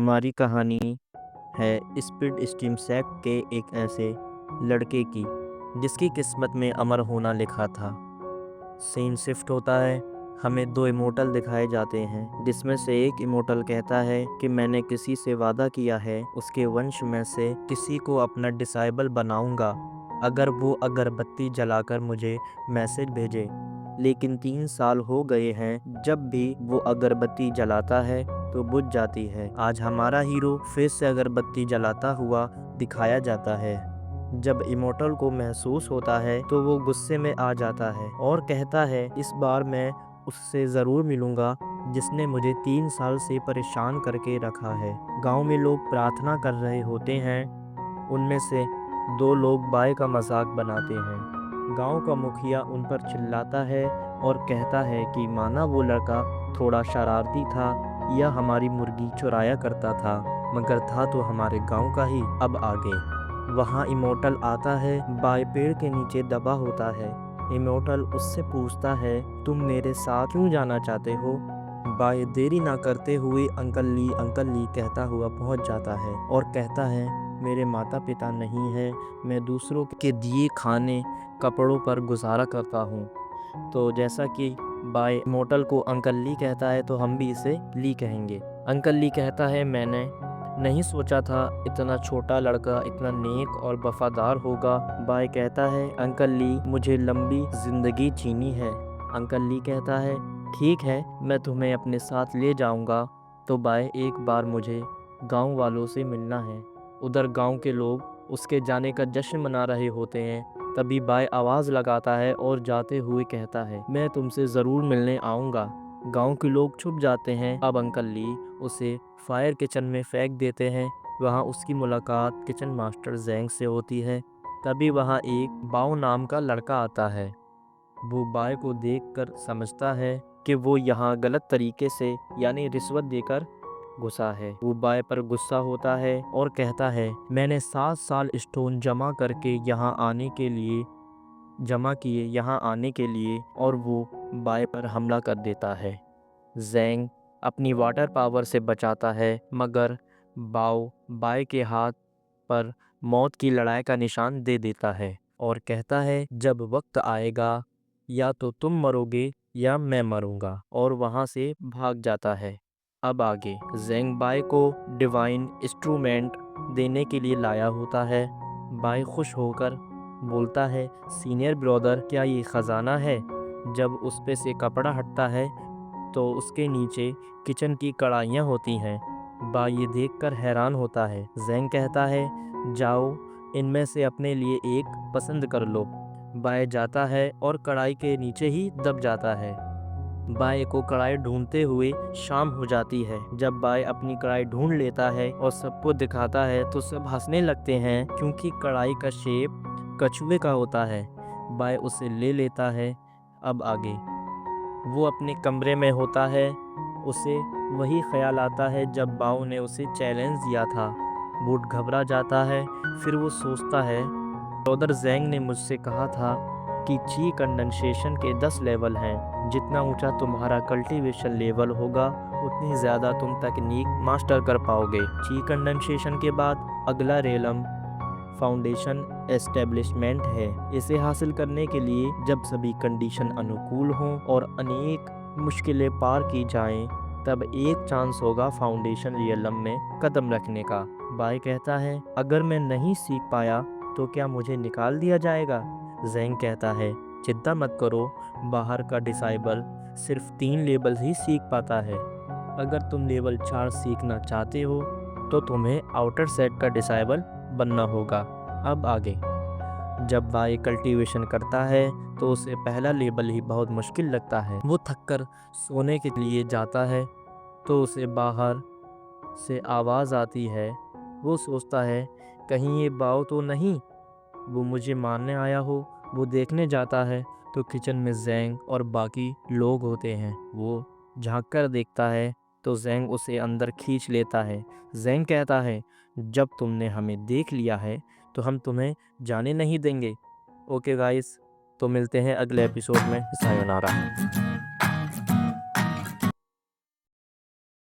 हमारी कहानी है स्पीड स्टीम सैक के एक ऐसे लड़के की जिसकी किस्मत में अमर होना लिखा था। सीन शिफ्ट होता है। हमें दो इमोर्टल दिखाए जाते हैं जिसमें से एक इमोर्टल कहता है कि मैंने किसी से वादा किया है उसके वंश में से किसी को अपना डिसाइबल बनाऊंगा अगर वो अगरबत्ती जलाकर मुझे मैसेज भेजे। लेकिन 3 साल हो गए हैं, जब भी वो अगरबत्ती जलाता है तो बुझ जाती है। आज हमारा हीरो फिर से अगरबत्ती जलाता हुआ दिखाया जाता है। जब इमोर्टल को महसूस होता है तो वो गुस्से में आ जाता है और कहता है इस बार मैं उससे ज़रूर मिलूंगा जिसने मुझे 3 साल से परेशान करके रखा है। गांव में लोग प्रार्थना कर रहे होते हैं। उनमें से 2 लोग बाय का मजाक बनाते हैं। गांव का मुखिया उन पर चिल्लाता है और कहता है कि माना वो लड़का थोड़ा शरारती था या हमारी मुर्गी चुराया करता था, मगर था तो हमारे गांव का ही। अब आगे वहाँ इमोर्टल आता है। बाय पेड़ के नीचे दबा होता है। इमोर्टल उससे पूछता है तुम मेरे साथ क्यों जाना चाहते हो। बाय देरी ना करते हुए अंकल ली कहता हुआ पहुंच जाता है और कहता है मेरे माता पिता नहीं हैं, मैं दूसरों के दिए खाने कपड़ों पर गुजारा करता हूँ। तो जैसा कि बाय इमोर्टल को अंकल ली कहता है तो हम भी इसे ली कहेंगे। अंकल ली कहता है मैंने नहीं सोचा था इतना छोटा लड़का इतना नेक और वफादार होगा। बाय कहता है अंकल ली मुझे लंबी जिंदगी जीनी है। अंकल ली कहता है ठीक है, मैं तुम्हें अपने साथ ले जाऊंगा। तो बाय एक बार मुझे गांव वालों से मिलना है। उधर गांव के लोग उसके जाने का जश्न मना रहे होते हैं। तभी बाय आवाज़ लगाता है और जाते हुए कहता है मैं तुमसे ज़रूर मिलने आऊँगा। गांव के लोग छुप जाते हैं। अब अंकल ली उसे फायर किचन में फेंक देते हैं। वहाँ उसकी मुलाकात किचन मास्टर ज़ैंग से होती है। तभी वहाँ एक बाओ नाम का लड़का आता है। वो बाय को देखकर समझता है कि वो यहाँ गलत तरीके से यानी रिश्वत देकर घुसा है। वो बाय पर गुस्सा होता है और कहता है मैंने 7 साल स्टोन जमा किए यहाँ आने के लिए और वो बाय पर हमला कर देता है। ज़ैंग अपनी वाटर पावर से बचाता है, मगर बाओ बाय के हाथ पर मौत की लड़ाई का निशान दे देता है और कहता है जब वक्त आएगा या तो तुम मरोगे या मैं मरूंगा, और वहाँ से भाग जाता है। अब आगे ज़ैंग बाय को डिवाइन इंस्ट्रूमेंट देने के लिए लाया होता है। बाय खुश होकर बोलता है सीनियर ब्रदर क्या ये ख़जाना है। जब उस पे से कपड़ा हटता है तो उसके नीचे किचन की कढ़ाइयाँ होती हैं। बाय ये देखकर हैरान होता है। ज़ैंग कहता है जाओ इनमें से अपने लिए एक पसंद कर लो। बाय जाता है और कढ़ाई के नीचे ही दब जाता है। बाय को कढ़ाई ढूंढते हुए शाम हो जाती है। जब बाय अपनी कढ़ाई ढूंढ लेता है और सबको दिखाता है तो सब हंसने लगते हैं क्योंकि कढ़ाई का शेप कछुए का होता है। बाय उसे ले लेता है। अब आगे वो अपने कमरे में होता है। उसे वही ख्याल आता है जब बाओ ने उसे चैलेंज दिया था। वो घबरा जाता है। फिर वो सोचता है ब्रदर ज़ैंग ने मुझसे कहा था कि ची कंडेंसेशन के 10 लेवल हैं। जितना ऊंचा तुम्हारा कल्टीवेशन लेवल होगा उतनी ज़्यादा तुम तकनीक मास्टर कर पाओगे। ची कंडेंसेशन के बाद अगला रेलम फाउंडेशन एस्टेब्लिशमेंट है। इसे हासिल करने के लिए जब सभी कंडीशन अनुकूल हों और अनेक मुश्किलें पार की जाएं, तब एक चांस होगा फाउंडेशन रियलम में कदम रखने का। बाय कहता है अगर मैं नहीं सीख पाया तो क्या मुझे निकाल दिया जाएगा। ज़ैंग कहता है चिंता मत करो, बाहर का डिसाइबल सिर्फ 3 लेवल ही सीख पाता है। अगर तुम लेवल 4 सीखना चाहते हो तो तुम्हें आउटर सेट का डिसाइबल बनना होगा। अब आगे जब बाय कल्टीवेशन करता है तो उसे पहला लेवल ही बहुत मुश्किल लगता है। वो थककर सोने के लिए जाता है तो उसे बाहर से आवाज़ आती है। वो सोचता है कहीं ये बाओ तो नहीं वो मुझे मारने आया हो। वो देखने जाता है तो किचन में ज़ैंग और बाकी लोग होते हैं। वो झांक कर देखता है तो ज़ैंग उसे अंदर खींच लेता है। ज़ैंग कहता है जब तुमने हमें देख लिया है तो हम तुम्हें जाने नहीं देंगे। ओके गाइस, तो मिलते हैं अगले एपिसोड में। सायोनारा।